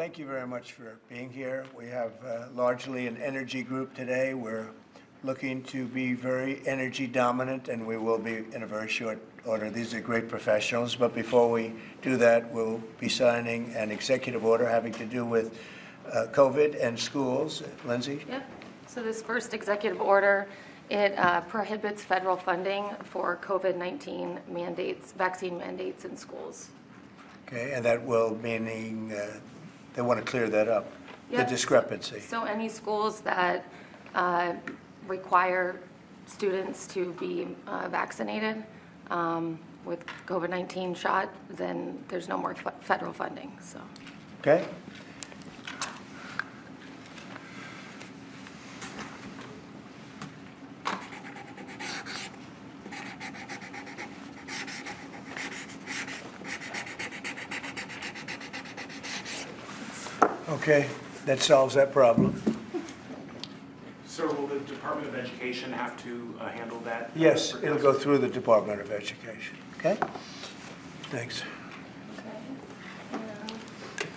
thank you very much for being here. We have largely an energy group today. We're looking to be very energy dominant, and we will be in a very short order. These are great professionals, but before we do that, we'll be signing an executive order having to do with COVID and schools. Lindsay? Yep. So this first executive order, it prohibits federal funding for COVID-19 mandates, vaccine mandates in schools. Okay, and that will meaning they want to clear that up, Yep. the discrepancy. So any schools that require students to be vaccinated with COVID-19 shot, then there's no more federal funding. So. Okay. Okay, that solves that problem. Sir, will the Department of Education have to handle that? Yes, it'll go through the Department of Education. Okay? Thanks.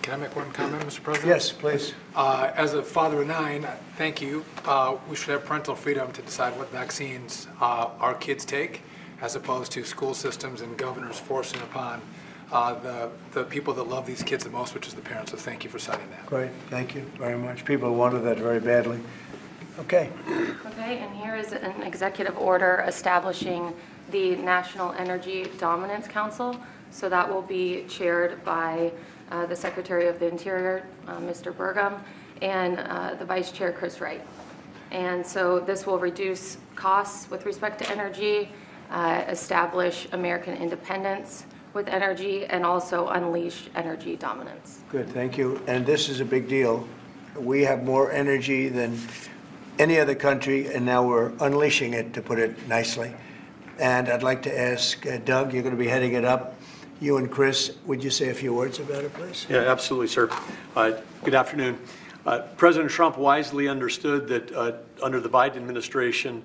Can I make one comment, Mr. President? Yes, please. As a father of 9, thank you. We should have parental freedom to decide what vaccines our kids take, as opposed to school systems and governors forcing upon the people that love these kids the most, which is the parents. So thank you for citing that. Great, thank you very much. People wanted that very badly. Okay. Okay, and here is an executive order establishing the National Energy Dominance Council. So that will be chaired by the Secretary of the Interior, Mr. Burgum, and the Vice Chair, Chris Wright. And so this will reduce costs with respect to energy, establish American independence with energy, and also unleash energy dominance. Good, thank you. And this is a big deal. We have more energy than any other country, and now we're unleashing it, to put it nicely. And I'd like to ask Doug, you're going to be heading it up. You and Chris, would you say a few words about it, please? Yeah, absolutely, sir. Good afternoon. President Trump wisely understood that under the Biden administration,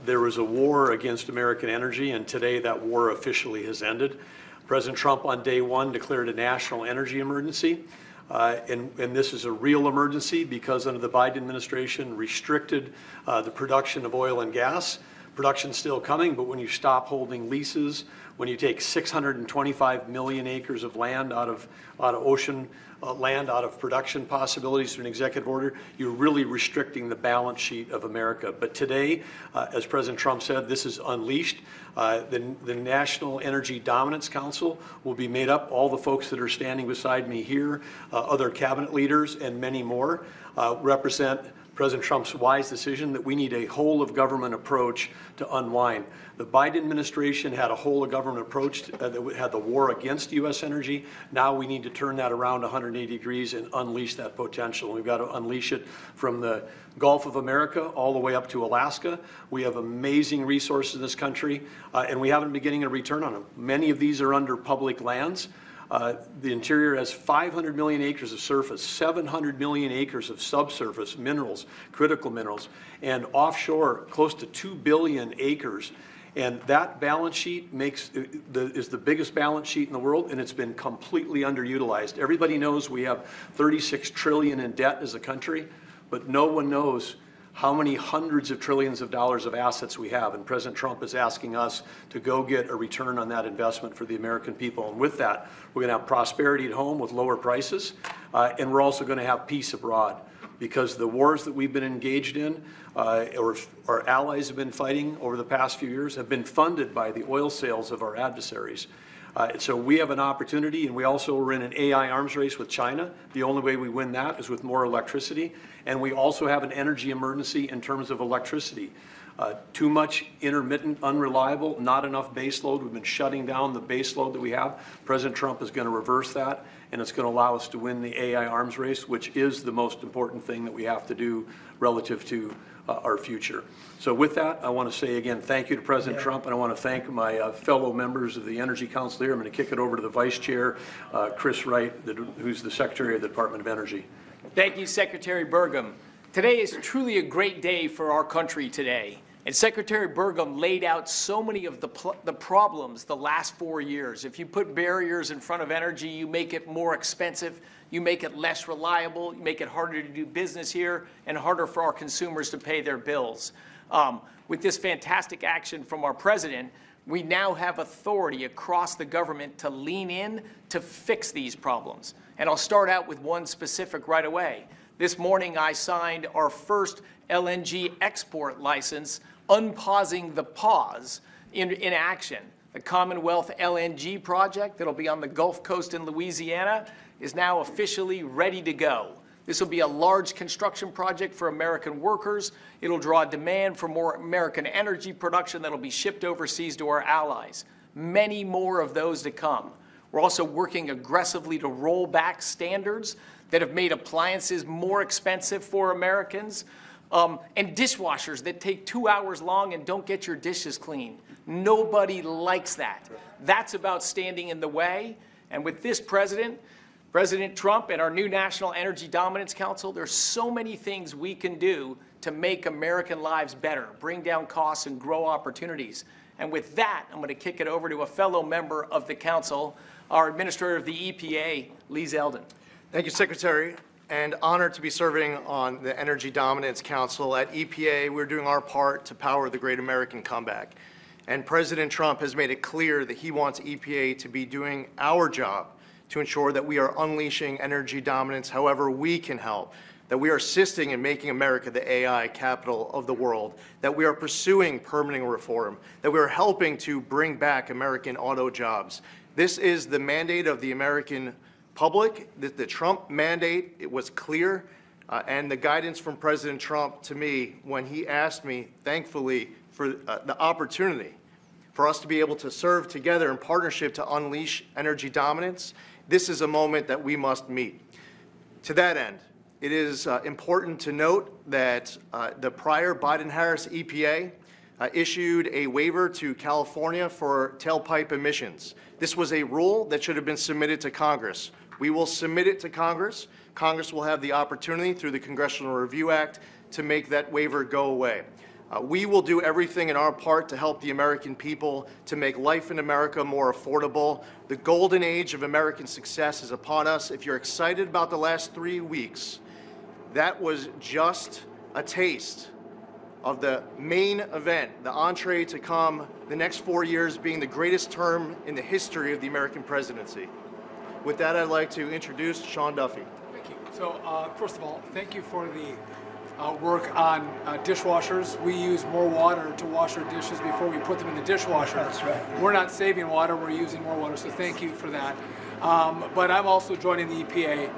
there was a war against American energy, and today that war officially has ended. President Trump on day one declared a national energy emergency. And this is a real emergency because under the Biden administration restricted the production of oil and gas. Production's still coming, but when you stop holding leases, when you take 625 million acres of land out of ocean land, out of production possibilities through an executive order, you're really restricting the balance sheet of America. But today, as President Trump said, this is unleashed. The National Energy Dominance Council will be made up, all the folks that are standing beside me here, other cabinet leaders and many more, represent President Trump's wise decision that we need a whole-of-government approach to unwind. The Biden administration had a whole-of-government approach that had the war against U.S. energy. Now we need to turn that around 180 degrees and unleash that potential. We've got to unleash it from the Gulf of America all the way up to Alaska. We have amazing resources in this country, and we haven't been getting a return on them. Many of these are under public lands. The interior has 500 million acres of surface, 700 million acres of subsurface minerals, critical minerals, and offshore close to 2 billion acres. And that balance sheet is the biggest balance sheet in the world, and it's been completely underutilized. Everybody knows we have 36 trillion in debt as a country, but no one knows how many hundreds of trillions of dollars of assets we have. And President Trump is asking us to go get a return on that investment for the American people. And with that, we're going to have prosperity at home with lower prices, and we're also going to have peace abroad. Because the wars that we've been engaged in, or our allies have been fighting over the past few years, have been funded by the oil sales of our adversaries. So we have an opportunity, and we also are in an AI arms race with China. The only way we win that is with more electricity. And we also have an energy emergency in terms of electricity. Too much intermittent, unreliable, not enough base load. We've been shutting down the base load that we have. President Trump is going to reverse that, and it's going to allow us to win the AI arms race, which is the most important thing that we have to do relative to our future. So with that, I want to say again, thank you to President Trump, and I want to thank my fellow members of the Energy Council here. I'm going to kick it over to the Vice Chair, Chris Wright, who's the Secretary of the Department of Energy. Thank you, Secretary Burgum. Today is truly a great day for our country today. And Secretary Burgum laid out so many of the problems the last 4 years. If you put barriers in front of energy, you make it more expensive, you make it less reliable, you make it harder to do business here, and harder for our consumers to pay their bills. With this fantastic action from our president, we now have authority across the government to lean in to fix these problems. And I'll start out with one specific right away. This morning, I signed our first LNG export license, unpausing the pause in action. The Commonwealth LNG project that'll be on the Gulf Coast in Louisiana is now officially ready to go. This will be a large construction project for American workers. It'll draw demand for more American energy production that'll be shipped overseas to our allies. Many more of those to come. We're also working aggressively to roll back standards that have made appliances more expensive for Americans, and dishwashers that take 2 hours long and don't get your dishes clean. Nobody likes that. That's about standing in the way. And with this President Trump and our new National Energy Dominance Council, there's so many things we can do to make American lives better, bring down costs, and grow opportunities. And with that, I'm going to kick it over to a fellow member of the Council, our Administrator of the EPA, Lee Zeldin. Thank you, Secretary, and honored to be serving on the Energy Dominance Council. At EPA, we're doing our part to power the great American comeback. And President Trump has made it clear that he wants EPA to be doing our job to ensure that we are unleashing energy dominance however we can help, that we are assisting in making America the AI capital of the world, that we are pursuing permitting reform, that we are helping to bring back American auto jobs. This is the mandate of the American public. The Trump mandate, it was clear, and the guidance from President Trump to me when he asked me, thankfully, for the opportunity for us to be able to serve together in partnership to unleash energy dominance. This is a moment that we must meet. To that end, it is important to note that the prior Biden-Harris EPA issued a waiver to California for tailpipe emissions. This was a rule that should have been submitted to Congress. We will submit it to Congress. Congress will have the opportunity through the Congressional Review Act to make that waiver go away. We will do everything in our part to help the American people to make life in America more affordable. The golden age of American success is upon us. If you're excited about the last 3 weeks, that was just a taste of the main event, the entree to come, the next 4 years being the greatest term in the history of the American presidency. With that, I'd like to introduce Sean Duffy. Thank you. So, first of all, thank you for the work on dishwashers. We use more water to wash our dishes before we put them in the dishwasher. That's right. We're not saving water, we're using more water, so thank you for that. But I'm also joining the EPA.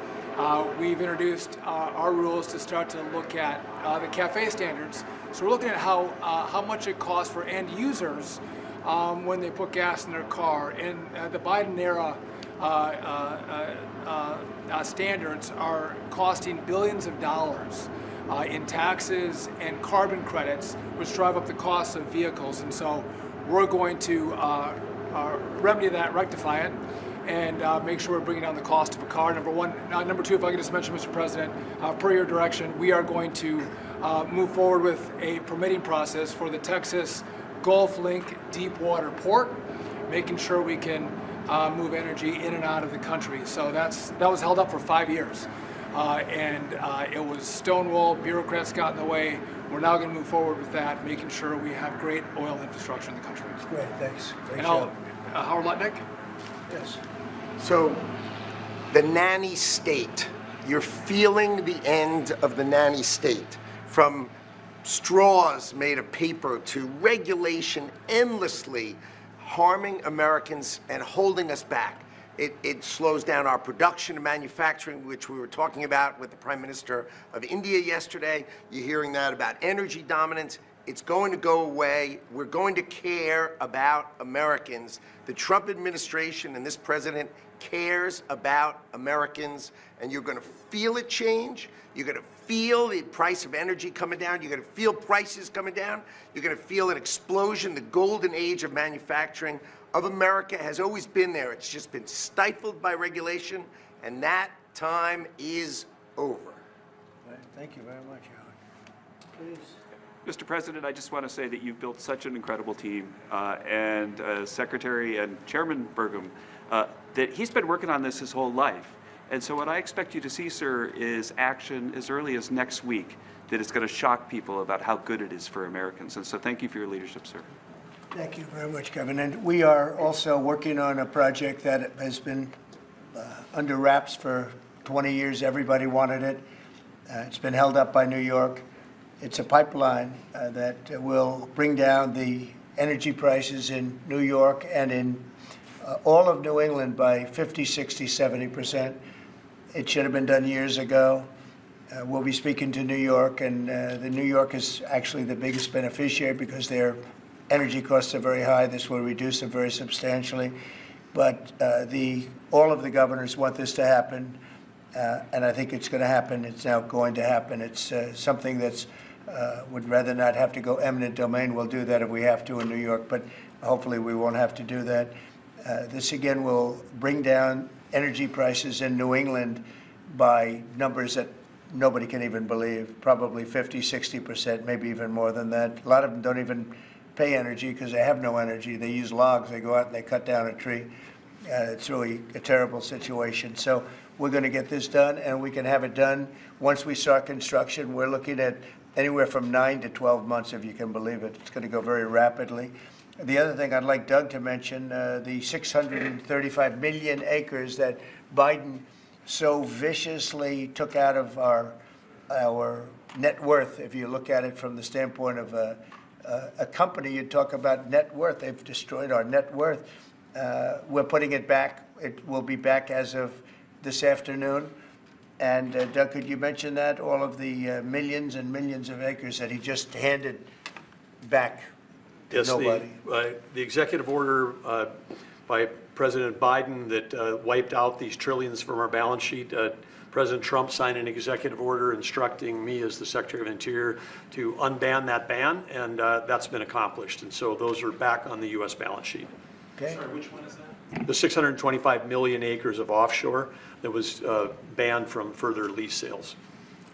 We've introduced our rules to start to look at the CAFE standards. So we're looking at how much it costs for end users when they put gas in their car. And the Biden era standards are costing billions of dollars in taxes and carbon credits, which drive up the cost of vehicles. And so we're going to remedy that, rectify it, and make sure we're bringing down the cost of a car, number one. Number two, if I could just mention, Mr. President, per your direction, we are going to move forward with a permitting process for the Texas Gulf Link Deepwater Port, making sure we can move energy in and out of the country. So that was held up for 5 years. And it was stonewalled, bureaucrats got in the way. We're now going to move forward with that, making sure we have great oil infrastructure in the country. Great, thanks. Great And job. Howard Lutnick? Yes. So, the nanny state, you're feeling the end of the nanny state. From straws made of paper to regulation endlessly harming Americans and holding us back. It slows down our production and manufacturing, which we were talking about with the Prime Minister of India yesterday. You're hearing that about energy dominance. It's going to go away. We're going to care about Americans. The Trump administration and this president cares about Americans, and you're going to feel it change. You're going to feel the price of energy coming down. You're going to feel prices coming down. You're going to feel an explosion. The golden age of manufacturing of America has always been there. It's just been stifled by regulation, and that time is over. Thank you very much, Howard. Please. Mr. President, I just want to say that you've built such an incredible team, and Secretary and Chairman Burgum, that he's been working on this his whole life. And so what I expect you to see, sir, is action as early as next week that is going to shock people about how good it is for Americans. And so thank you for your leadership, sir. Thank you very much, Kevin. And we are also working on a project that has been under wraps for 20 years. Everybody wanted it. It's been held up by New York. It's a pipeline that will bring down the energy prices in New York and in all of New England by 50, 60, 70%. It should have been done years ago. We'll be speaking to New York, and the New York is actually the biggest beneficiary because their energy costs are very high. This will reduce them very substantially. But all of the governors want this to happen, and I think it's going to happen. It's now going to happen. It's something that's would rather not have to go eminent domain. We'll do that if we have to in New York, but hopefully we won't have to do that. This again will bring down energy prices in New England by numbers that nobody can even believe, probably 50, 60%, maybe even more than that. A lot of them don't even pay energy because they have no energy. They use logs. They go out and they cut down a tree. It's really a terrible situation. So we're going to get this done, and we can have it done once we start construction. We're looking at anywhere from 9 to 12 months, if you can believe it. It's going to go very rapidly. The other thing I'd like Doug to mention, the 635 million acres that Biden so viciously took out of our net worth. If you look at it from the standpoint of a company, you talk about net worth. They've destroyed our net worth. We're putting it back. It will be back as of this afternoon. And Doug, could you mention that? All of the millions and millions of acres that he just handed back to Yes, nobody. the executive order by President Biden that wiped out these trillions from our balance sheet. President Trump signed an executive order instructing me as the Secretary of Interior to unban that ban, and that's been accomplished. And so those are back on the U.S. balance sheet. Okay. Sorry, which one is that? The 625 million acres of offshore that was banned from further lease sales.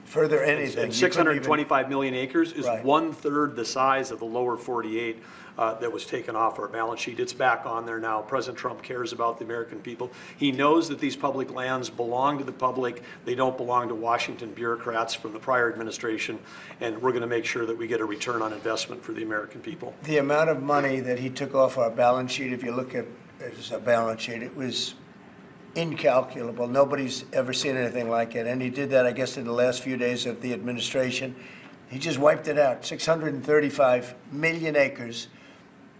Further anything. And You couldn't even- 625 million acres is Right. 1/3 the size of the lower 48 that was taken off our balance sheet. It's back on there now. President Trump cares about the American people. He knows that these public lands belong to the public. They don't belong to Washington bureaucrats from the prior administration, and we're going to make sure that we get a return on investment for the American people. The amount of money that he took off our balance sheet, if you look at it as a balance sheet, it was incalculable. Nobody's ever seen anything like it. And he did that, I guess, in the last few days of the administration. He just wiped it out. 635 million acres,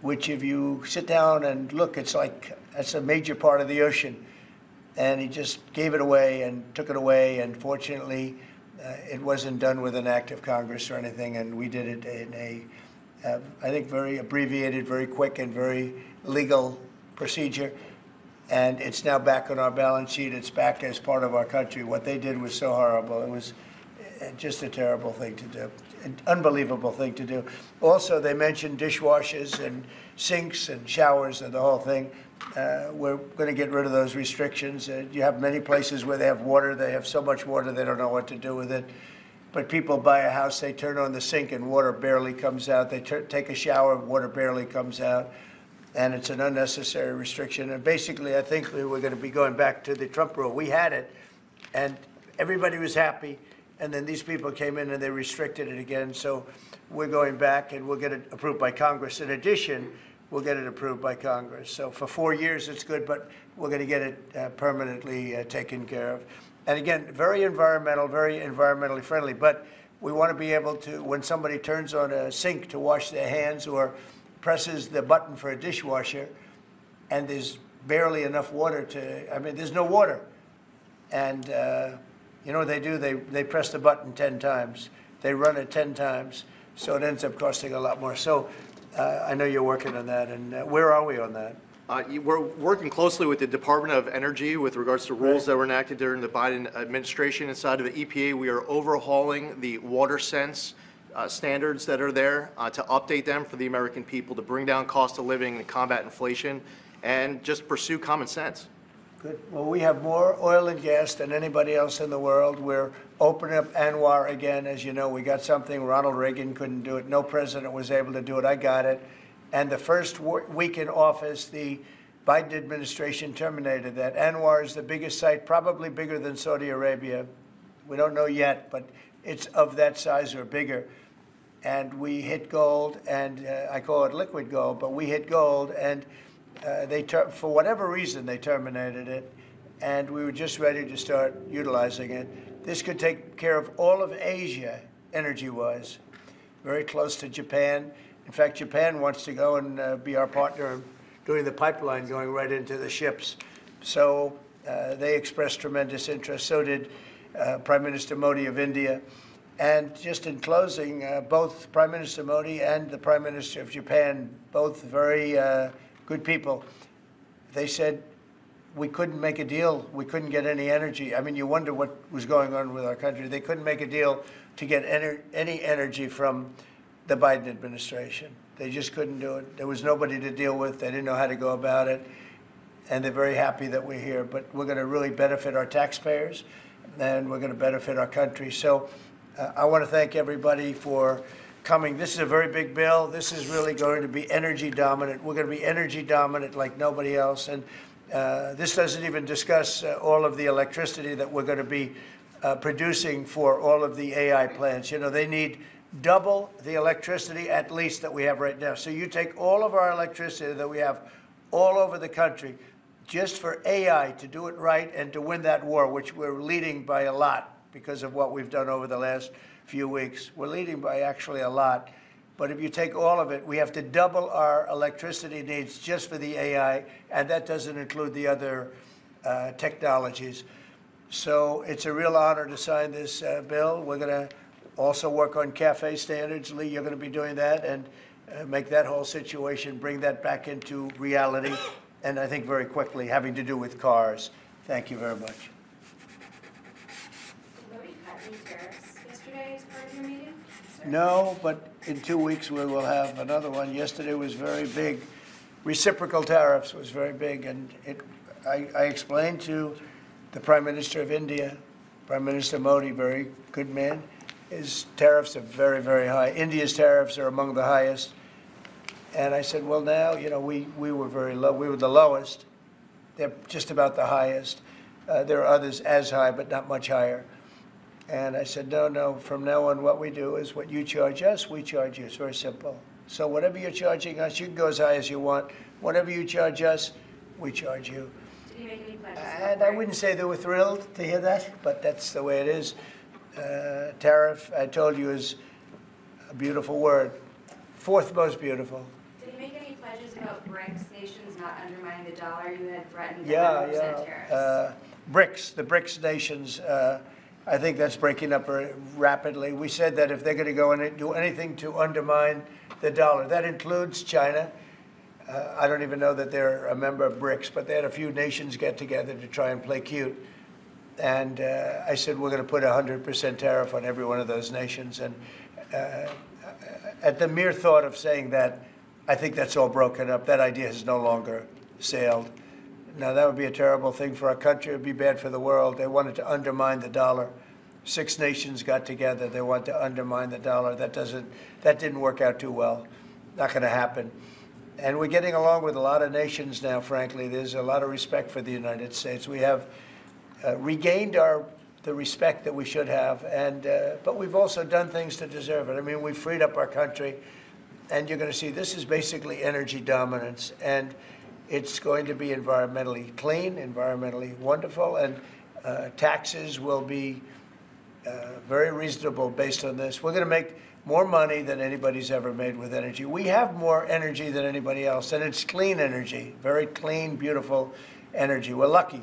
which if you sit down and look, it's like that's a major part of the ocean. And he just gave it away and took it away. And fortunately, it wasn't done with an act of Congress or anything. And we did it in a, I think, very abbreviated, very quick, and very legal procedure. And it's now back on our balance sheet. It's back as part of our country. What they did was so horrible. It was just a terrible thing to do, an unbelievable thing to do. Also, they mentioned dishwashers and sinks and showers and the whole thing. We're going to get rid of those restrictions. You have many places where they have water. They have so much water they don't know what to do with it. But people buy a house, they turn on the sink and water barely comes out. They take a shower, water barely comes out. And it's an unnecessary restriction. And basically, I think we're going to be going back to the Trump rule. We had it, and everybody was happy. And then these people came in and they restricted it again. So we're going back, and we'll get it approved by Congress. In addition, we'll get it approved by Congress. So for 4 years, it's good, but we're going to get it permanently taken care of. And again, very environmentally friendly. But we want to be able to, when somebody turns on a sink to wash their hands or presses the button for a dishwasher, and there's barely enough water to, I mean, there's no water. And you know what they do? They press the button 10 times. They run it 10 times. So it ends up costing a lot more. So I know you're working on that. And where are we on that? We're working closely with the Department of Energy with regards to rules that were enacted during the Biden administration. Inside of the EPA, we are overhauling the WaterSense standards that are there to update them for the American people, to bring down cost of living and combat inflation, and just pursue common sense. Good. Well, we have more oil and gas than anybody else in the world. We're opening up ANWR again. As you know, we got something Ronald Reagan couldn't do it. No president was able to do it. I got it. And the first week in office, the Biden administration terminated that. ANWR is the biggest site, probably bigger than Saudi Arabia. We don't know yet, but it's of that size or bigger. And we hit gold, and I call it liquid gold, but we hit gold, and for whatever reason, they terminated it, and we were just ready to start utilizing it. This could take care of all of Asia, energy-wise, very close to Japan. In fact, Japan wants to go and be our partner doing the pipeline going right into the ships. So they expressed tremendous interest. So did Prime Minister Modi of India. And just in closing, both Prime Minister Modi and the Prime Minister of Japan, both very good people, they said we couldn't make a deal. We couldn't get any energy. I mean, you wonder what was going on with our country. They couldn't make a deal to get any energy from the Biden administration. They just couldn't do it. There was nobody to deal with. They didn't know how to go about it. And they're very happy that we're here. But we're going to really benefit our taxpayers, and we're going to benefit our country. So I want to thank everybody for coming. This is a very big bill. This is really going to be energy dominant. We're going to be energy dominant like nobody else. And this doesn't even discuss all of the electricity that we're going to be producing for all of the AI plants. You know, they need double the electricity at least that we have right now. So you take all of our electricity that we have all over the country just for AI to do it right and to win that war, which we're leading by a lot because of what we've done over the last few weeks. We're leading by actually a lot. But if you take all of it, we have to double our electricity needs just for the AI, and that doesn't include the other technologies. So it's a real honor to sign this bill. We're going to also work on CAFE standards. Lee, you're going to be doing that and make that whole situation, bring that back into reality, and I think very quickly, having to do with cars. Thank you very much. Did we cut any tariffs yesterday as part of your meeting? No, but in 2 weeks we will have another one. Yesterday was very big. Reciprocal tariffs was very big, and I explained to the Prime Minister of India, Prime Minister Modi, very good man. His tariffs are very, very high. India's tariffs are among the highest. And I said, well, now, you know, we were very low. We were the lowest. They're just about the highest. There are others as high, but not much higher. And I said, no, from now on, what we do is what you charge us, we charge you. It's very simple. So whatever you're charging us, you can go as high as you want. Whatever you charge us, we charge you. Did he make any pledges? And I wouldn't say they were thrilled to hear that, but that's the way it is. Tariff, I told you, is a beautiful word. Fourth most beautiful. Did he make any pledges about BRICS nations not undermining the dollar? You had threatened 100% Yeah. tariffs. The BRICS nations, I think that's breaking up very rapidly. We said that if they're going to go and do anything to undermine the dollar, that includes China. I don't even know that they're a member of BRICS, but they had a few nations get together to try and play cute. And I said, we're going to put 100% tariff on every one of those nations. And at the mere thought of saying that, I think that's all broken up. That idea has no longer sailed. Now, that would be a terrible thing for our country. It would be bad for the world. They wanted to undermine the dollar. 6 nations got together. They want to undermine the dollar. That didn't work out too well. Not going to happen. And we're getting along with a lot of nations now, frankly. There's a lot of respect for the United States. We have regained the respect that we should have, but we've also done things to deserve it. I mean, we've freed up our country, and you're going to see this is basically energy dominance, and it's going to be environmentally clean, environmentally wonderful, and taxes will be very reasonable based on this. We're going to make more money than anybody's ever made with energy. We have more energy than anybody else, and it's clean energy, very clean, beautiful energy. We're lucky.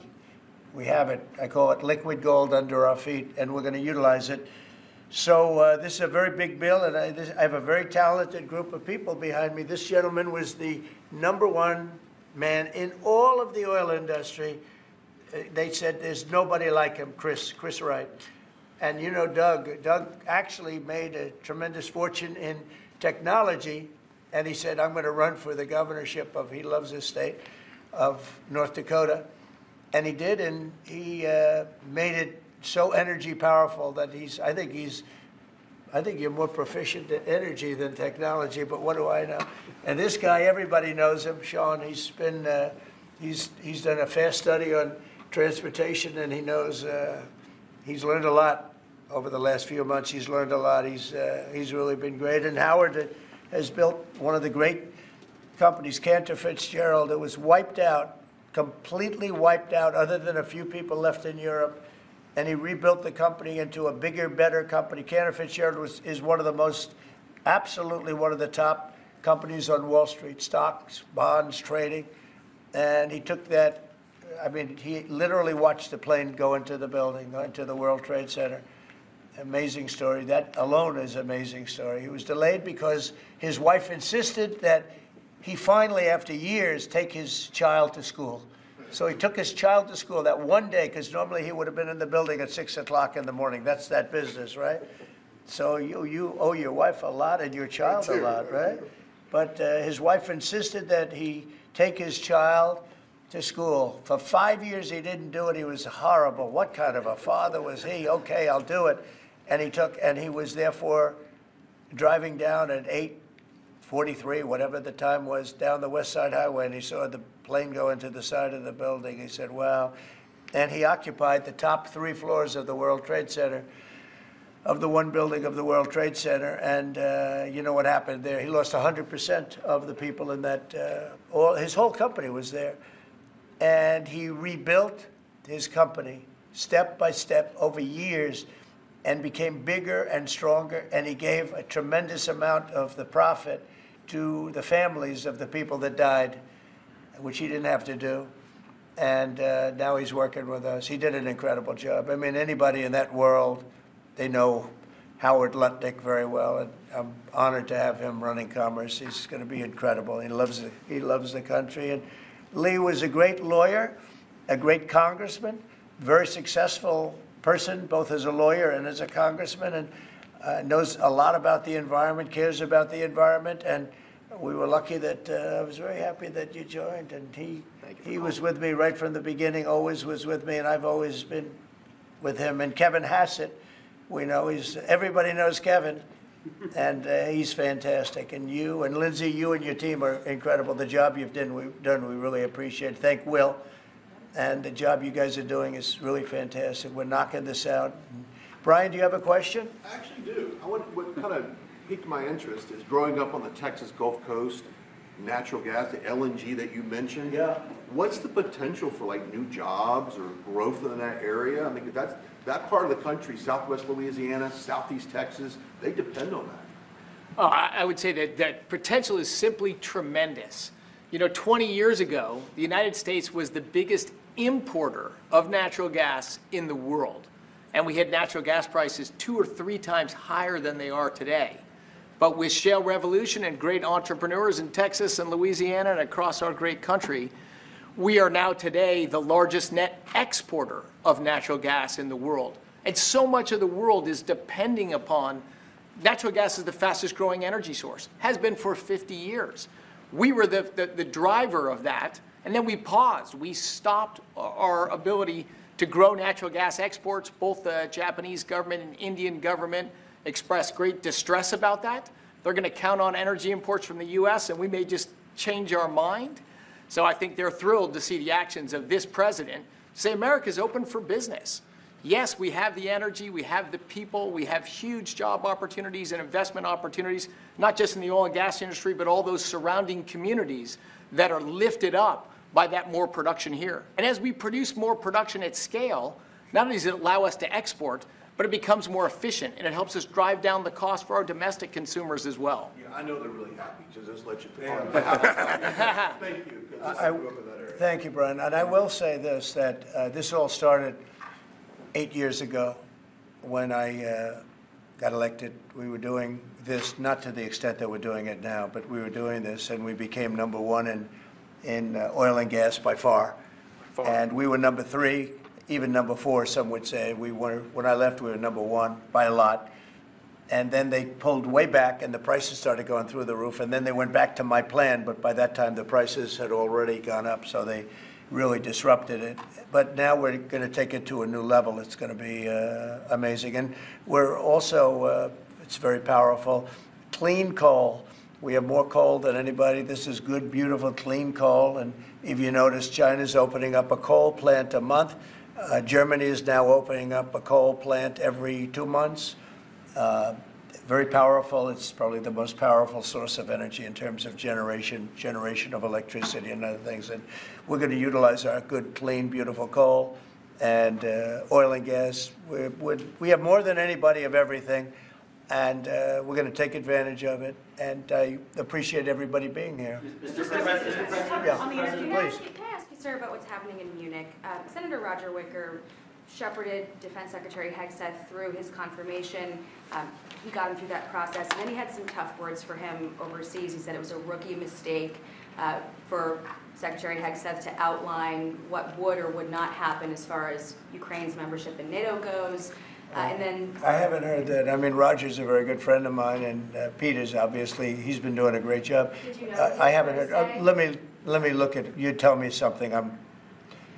We have it. I call it liquid gold under our feet, and we're going to utilize it. So this is a very big bill, and I have a very talented group of people behind me. This gentleman was the #1 man in all of the oil industry. They said there's nobody like him, Chris Wright. And you know Doug. Doug actually made a tremendous fortune in technology, and he said, I'm going to run for the governorship of, he loves his state, of North Dakota. And he did, and he made it so energy powerful that I think you're more proficient at energy than technology, but what do I know? And this guy, everybody knows him, Sean. He's been, he's done a fast study on transportation, and he knows, he's learned a lot over the last few months. He's learned a lot. He's really been great. And Howard has built one of the great companies, Cantor Fitzgerald. It was wiped out, completely wiped out, other than a few people left in Europe. And he rebuilt the company into a bigger, better company. Cantor Fitzgerald is one of the most, absolutely one of the top companies on Wall Street, stocks, bonds, trading. And he took that, I mean, he literally watched the plane go into the building, go into the World Trade Center. Amazing story. That alone is an amazing story. He was delayed because his wife insisted that he finally, after years, take his child to school. So he took his child to school that one day, because normally he would have been in the building at 6 o'clock in the morning. That's that business, right? So you owe your wife a lot and your child a lot, right? But his wife insisted that he take his child to school. For 5 years he didn't do it. He was horrible. What kind of a father was he? Okay, I'll do it. And he was therefore driving down at 8:43, whatever the time was, down the West Side Highway, and he saw the plane go into the side of the building. He said, wow. And he occupied the top 3 floors of the World Trade Center, of the one building of the World Trade Center. And you know what happened there? He lost 100% of the people in that, his whole company was there. And he rebuilt his company step by step over years and became bigger and stronger. And he gave a tremendous amount of the profit to the families of the people that died, which he didn't have to do. And now he's working with us. He did an incredible job. I mean, anybody in that world, they know Howard Lutnick very well, and I'm honored to have him running Commerce. He's going to be incredible. He loves the country. And Lee was a great lawyer, a great congressman, very successful person, both as a lawyer and as a congressman, and knows a lot about the environment, cares about the environment. And we were lucky that I was very happy that you joined. And he was with me right from the beginning, always was with me, and I've always been with him. And Kevin Hassett, we know everybody knows Kevin, and he's fantastic. And you and Lindsay, you and your team are incredible. The job you've done, we really appreciate. Thank Will, and the job you guys are doing is really fantastic. We're knocking this out. Brian, do you have a question? I actually do. What kind of piqued my interest is growing up on the Texas Gulf Coast, natural gas, the LNG that you mentioned. Yeah. What's the potential for like new jobs or growth in that area? I mean, that part of the country, Southwest Louisiana, Southeast Texas, they depend on that. I would say that potential is simply tremendous. You know, 20 years ago, the United States was the biggest importer of natural gas in the world. And we had natural gas prices 2 or 3 times higher than they are today. But with shale revolution and great entrepreneurs in Texas and Louisiana and across our great country, we are now today the largest net exporter of natural gas in the world. And so much of the world is depending upon natural gas is the fastest growing energy source, has been for 50 years. We were the driver of that, and then we paused. We stopped our ability to grow natural gas exports. Both the Japanese government and Indian government expressed great distress about that. They're going to count on energy imports from the U.S., and we may just change our mind. So I think they're thrilled to see the actions of this president say America's open for business. Yes, we have the energy, we have the people, we have huge job opportunities and investment opportunities, not just in the oil and gas industry, but all those surrounding communities that are lifted up by that more production here. And as we produce more production at scale, not only does it allow us to export, but it becomes more efficient, and it helps us drive down the cost for our domestic consumers as well. Yeah, I know they're really happy, so just let you Thank you. Thank you, Brian. And I will say this, that this all started 8 years ago when I got elected. We were doing this, not to the extent that we're doing it now, but we were doing this, and we became #1 in oil and gas by far. And we were #3, even #4, some would say. When I left, we were #1 by a lot. And then they pulled way back, and the prices started going through the roof. And then they went back to my plan, but by that time the prices had already gone up. So they really disrupted it. But now we're going to take it to a new level. It's going to be amazing. And we're also, it's very powerful, clean coal. We have more coal than anybody. This is good, beautiful, clean coal. And if you notice, China's opening up a coal plant a month. Germany is now opening up a coal plant every 2 months. Very powerful. It's probably the most powerful source of energy in terms of generation of electricity and other things. And we're going to utilize our good, clean, beautiful coal and oil and gas. We have more than anybody of everything, and we're going to take advantage of it. And I appreciate everybody being here. Mr. President, Yeah. on the energy, Please. Can I ask you, sir, about what's happening in Munich? Senator Roger Wicker shepherded Defense Secretary Hegseth through his confirmation. He got him through that process, and then he had some tough words for him overseas. He said it was a rookie mistake for Secretary Hegseth to outline what would or would not happen as far as Ukraine's membership in NATO goes. And then I haven't heard that. I mean, Roger's a very good friend of mine, and Peter's obviously, he's been doing a great job. Did you know what he I haven't was heard. saying? Let me look at, you tell me something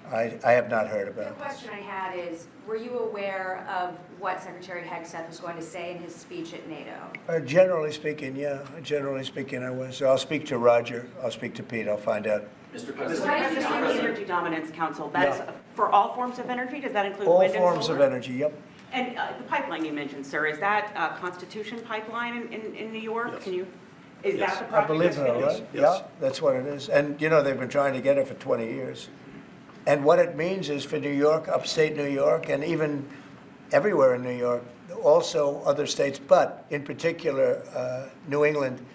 I have not heard the about. question I had is, were you aware of what Secretary Hegseth was going to say in his speech at NATO? Generally speaking, yeah. Generally speaking, I was. So I'll speak to Roger. I'll speak to Pete. I'll find out. Mr. President, on the Energy Dominance Council, that's for all forms of energy? Does that include All wind and solar? forms of energy, yep. And the pipeline you mentioned, sir, is that Constitution Pipeline in New York? Yes. Can you, is Yes. that the I project? believe that's so, finished? right? Yes. Yeah, that's what it is. And, you know, they've been trying to get it for 20 years. And what it means is for New York, upstate New York, and even everywhere in New York, also other states, but in particular New England,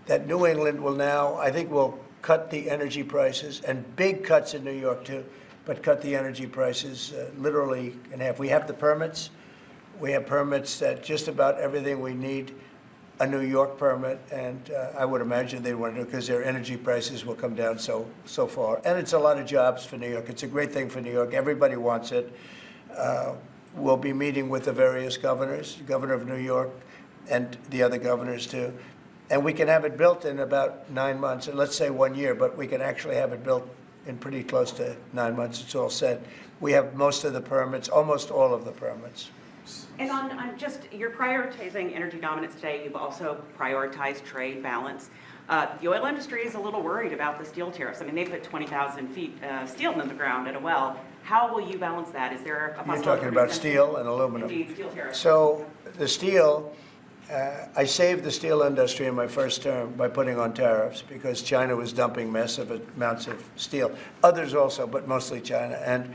that New England will now, I think, will cut the energy prices, and big cuts in New York too, but cut the energy prices literally in half. We have the permits. We have permits that just about everything we need a New York permit, and I would imagine they want to do because their energy prices will come down so far. And it's a lot of jobs for New York. It's a great thing for New York. Everybody wants it. We'll be meeting with the various governors, the governor of New York, and the other governors too. And we can have it built in about 9 months, and let's say 1 year, but we can actually have it built in pretty close to 9 months. It's all set. We have most of the permits, almost all of the permits. And on just, you're prioritizing energy dominance today. You've also prioritized trade balance. The oil industry is a little worried about the steel tariffs. I mean, they put 20,000 feet steel in the ground at a well. How will you balance that? Is there a possibility? You're talking about steel and aluminum. Indeed, steel tariffs. So the steel, I saved the steel industry in my first term by putting on tariffs because China was dumping massive amounts of steel. Others also, but mostly China. And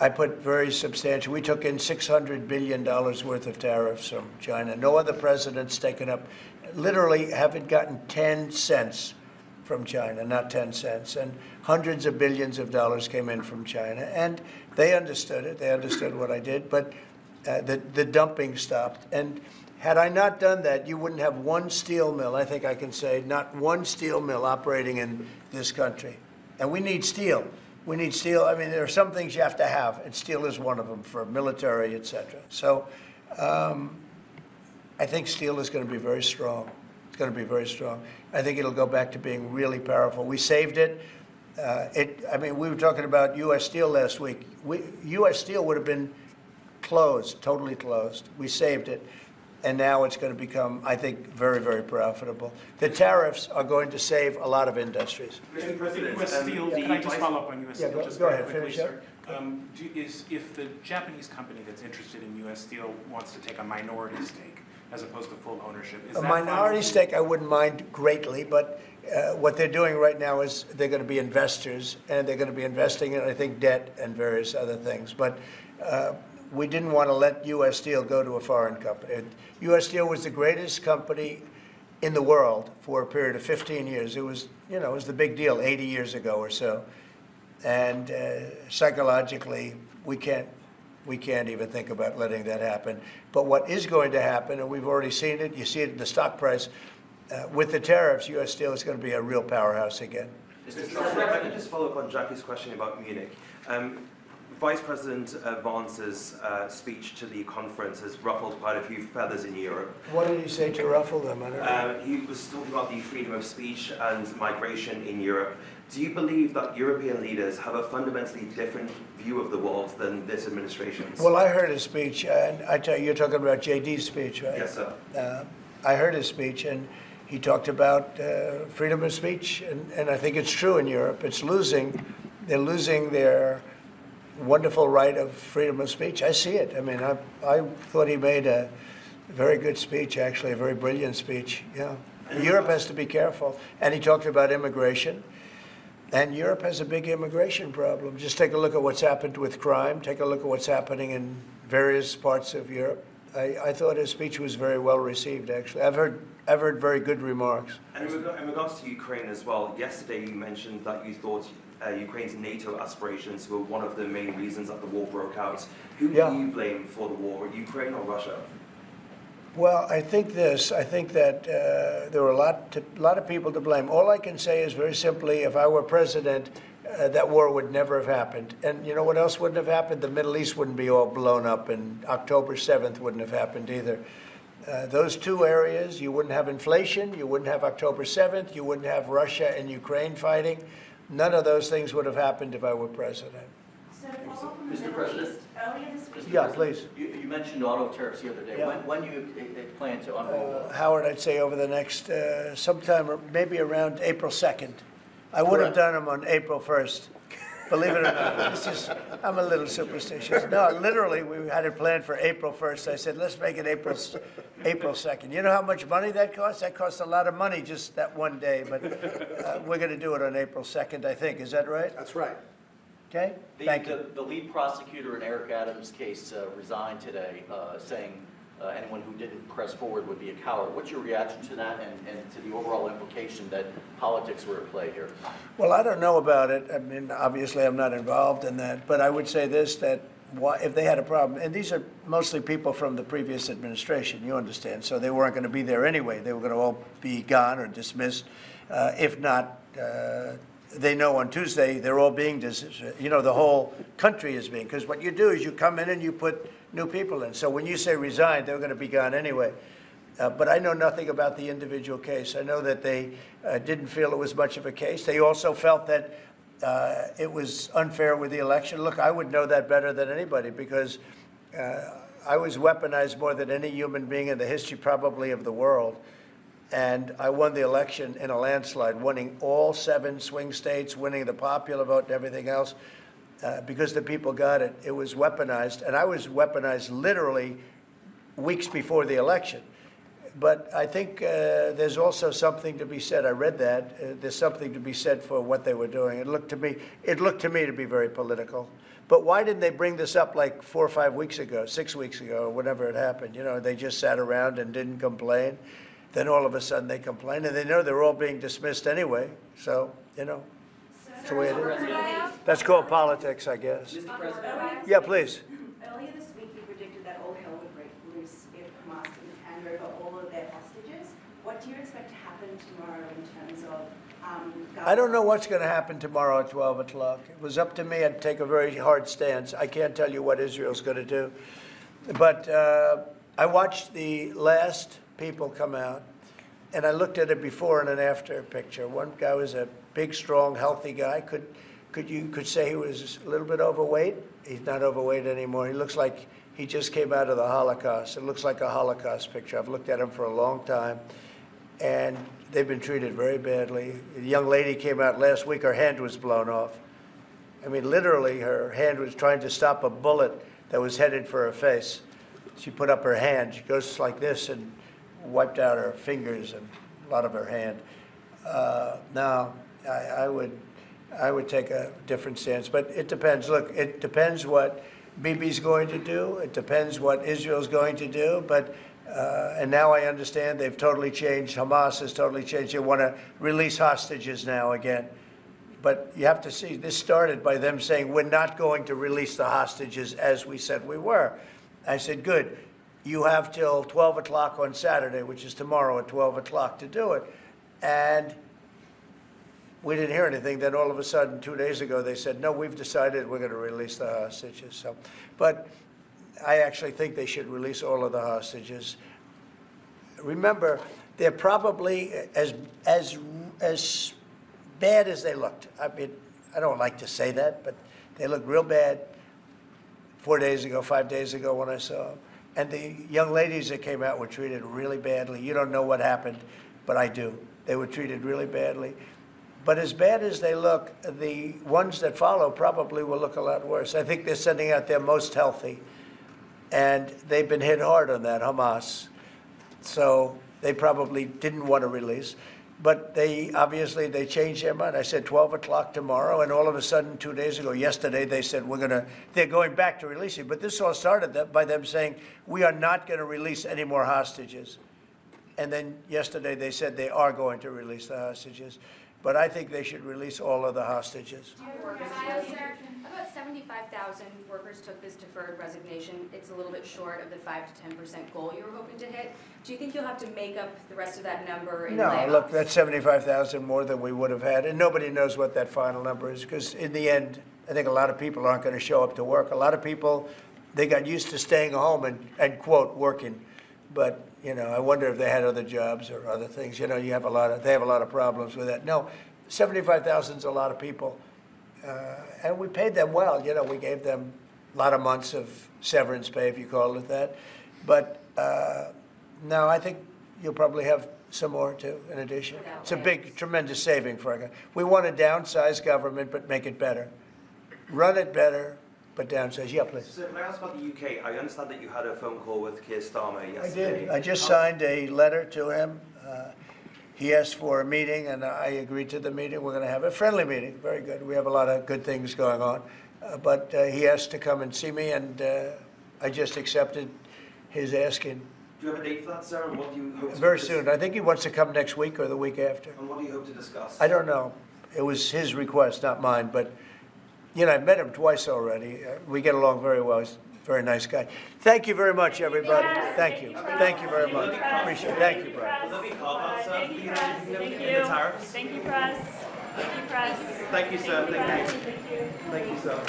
I put very substantial, we took in $600 billion worth of tariffs from China. No other president's taken up, literally haven't gotten 10 cents from China, not 10 cents. And hundreds of billions of dollars came in from China. And they understood it. They understood what I did. But the dumping stopped. And had I not done that, you wouldn't have one steel mill, I think I can say, not one steel mill operating in this country. And we need steel. We need steel. I mean, there are some things you have to have, and steel is one of them for military, et cetera. So I think steel is going to be very strong. It's going to be very strong. I think it'll go back to being really powerful. We saved it. I mean, we were talking about U.S. Steel last week. U.S. Steel would have been closed, totally closed. We saved it. And now it's going to become, I think, very, very profitable. The tariffs are going to save a lot of industries. Mr. President, U.S. Steel, can I just follow up on U.S. Yeah, Steel? go just ahead, very quickly, finish sir? If the Japanese company that's interested in U.S. Steel wants to take a minority stake as opposed to full ownership, is A that minority fine? stake I wouldn't mind greatly, but what they're doing right now is they're going to be investors, and they're going to be investing in, I think, debt and various other things. But we didn't want to let U.S. Steel go to a foreign company. U.S. Steel was the greatest company in the world for a period of 15 years. It was, you know, it was the big deal 80 years ago or so. And psychologically, we can't even think about letting that happen. But what is going to happen, and we've already seen it, you see it in the stock price, with the tariffs, U.S. Steel is going to be a real powerhouse again. Mr. President, if I could just follow up on Jackie's question about Munich. Vice President Vance's speech to the conference has ruffled quite a few feathers in Europe. What did he say to ruffle them? I don't know. He was talking about the freedom of speech and migration in Europe. Do you believe that European leaders have a fundamentally different view of the world than this administration's? Well, I heard his speech, and I tell you, you're talking about JD's speech, right? Yes, sir. I heard his speech, and he talked about freedom of speech, and I think it's true in Europe. They're losing their wonderful right of freedom of speech. I see it. I mean, I thought he made a very good speech, actually, a very brilliant speech. Yeah. Europe has to be careful. And he talked about immigration. And Europe has a big immigration problem. Just take a look at what's happened with crime. Take a look at what's happening in various parts of Europe. I thought his speech was very well received, actually. I've heard very good remarks. And in regards to Ukraine as well, yesterday you mentioned that you thought Ukraine's NATO aspirations were one of the main reasons that the war broke out. Who do you blame for the war, Ukraine or Russia? Well, I think that there were a lot of people to blame. All I can say is very simply, if I were president, that war would never have happened. And you know what else wouldn't have happened? The Middle East wouldn't be all blown up, and October 7th wouldn't have happened either. Those two areas, you wouldn't have inflation, you wouldn't have October 7th, you wouldn't have Russia and Ukraine fighting. None of those things would have happened if I were president. So to follow up on the Middle East, earlier this week... Yeah, please. You mentioned auto tariffs the other day. Yeah. When do you plan to unroll? Howard, I'd say over the next, sometime, maybe around April 2nd. I would have done them on April 1st. Believe it or not. I'm a little superstitious. No, literally, we had it planned for April 1st. I said, let's make it April 2nd. You know how much money that costs? That costs a lot of money just that one day, but we're going to do it on April 2nd, I think. Is that right? That's right. Okay? Thank you. The lead prosecutor in Eric Adams' case resigned today, saying anyone who didn't press forward would be a coward. What's your reaction to that and to the overall implication that politics were at play here? Well, I don't know about it. I mean, obviously, I'm not involved in that. But I would say this, that if they had a problem, and these are mostly people from the previous administration, you understand, so they weren't going to be there anyway. They were going to all be gone or dismissed. If not, they know on Tuesday they're all being dismissed. You know, the whole country is being, because what you do is you come in and you put new people in. So when you say resign, they're going to be gone anyway. But I know nothing about the individual case. I know that they didn't feel it was much of a case. They also felt that it was unfair with the election. Look, I would know that better than anybody because I was weaponized more than any human being in the history probably of the world. And I won the election in a landslide, winning all 7 swing states, winning the popular vote and everything else. Because the people got it. It was weaponized, and I was weaponized literally weeks before the election. But I think there's also something to be said. I read that. There's something to be said for what they were doing. It looked to me to be very political. But why didn't they bring this up like 4 or 5 weeks ago, 6 weeks ago, or whenever it happened? You know, they just sat around and didn't complain. Then all of a sudden they complain, and they know they're all being dismissed anyway. So, you know. That's the way it is. That's called politics, I guess. Mr. President? Yeah, please. Earlier this week, you predicted that all hell would break loose if Hamas didn't hand over all of their hostages. What do you expect to happen tomorrow in terms of I don't know what's going to happen tomorrow at 12 o'clock. It was up to me. I'd take a very hard stance. I can't tell you what Israel's going to do. But I watched the last people come out, and I looked at a before and an after picture. One guy was a big, strong, healthy guy. You could say he was a little bit overweight. He's not overweight anymore. He looks like he just came out of the Holocaust. It looks like a Holocaust picture. I've looked at him for a long time, and they've been treated very badly. A young lady came out last week. Her hand was blown off. I mean, literally, her hand was trying to stop a bullet that was headed for her face. She put up her hand. She goes like this and wiped out her fingers and a lot of her hand. Now, I would take a different stance, but it depends. Look, it depends what Bibi's going to do. It depends what Israel's going to do. But and now I understand they've totally changed. Hamas has totally changed. They want to release hostages now again. But you have to see, this started by them saying, we're not going to release the hostages as we said we were. I said, good. You have till 12 o'clock on Saturday, which is tomorrow at 12 o'clock to do it. And we didn't hear anything. Then all of a sudden, 2 days ago, they said, no, we've decided we're going to release the hostages. So, but I actually think they should release all of the hostages. Remember, they're probably as bad as they looked. I mean, I don't like to say that, but they looked real bad 4 days ago, 5 days ago when I saw them. And the young ladies that came out were treated really badly. You don't know what happened, but I do. They were treated really badly. But as bad as they look, the ones that follow probably will look a lot worse. I think they're sending out their most healthy. And they've been hit hard on that, Hamas. So they probably didn't want to release. But they obviously, they changed their mind. I said 12 o'clock tomorrow, and all of a sudden, 2 days ago, yesterday, they said they're going back to releasing. But this all started by them saying, we are not going to release any more hostages. And then yesterday, they said they are going to release the hostages. But I think they should release all of the hostages. About 75,000 workers took this deferred resignation. It's a little bit short of the 5 to 10% goal you were hoping to hit. Do you think you'll have to make up the rest of that number in layoffs? No, look, that's 75,000 more than we would have had, and nobody knows what that final number is, because in the end, I think a lot of people aren't going to show up to work. A lot of people, they got used to staying home and quote, working. But, you know, I wonder if they had other jobs or other things. You know, they have a lot of problems with that. No, 75,000 is a lot of people. And we paid them well. You know, we gave them a lot of months of severance pay, if you call it that. But no, I think you'll probably have some more, too, in addition. It's a big, tremendous saving for our. We want to downsize government, but make it better. Run it better, but downsize. Yeah, please. So can I ask about the UK? I understand that you had a phone call with Keir Starmer yesterday. I did. I just signed a letter to him. He asked for a meeting, and I agreed to the meeting. We're going to have a friendly meeting. Very good. We have a lot of good things going on. But he asked to come and see me, and I just accepted his asking. Do you have a date for that, sir? And what do you hope to Very soon. I think he wants to come next week or the week after. And what do you hope to discuss? I don't know. It was his request, not mine. But, you know, I've met him twice already. We get along very well. He's a very nice guy. Thank you very much, everybody. Thank you. Thank you very much. Appreciate it. Thank you, Brian. Will there be carve-outs, sir? Thank you, press. Thank you. The tariffs? Thank you, press. Thank you, press. Thank you, sir. Thank you. Thank you. Thank you, sir.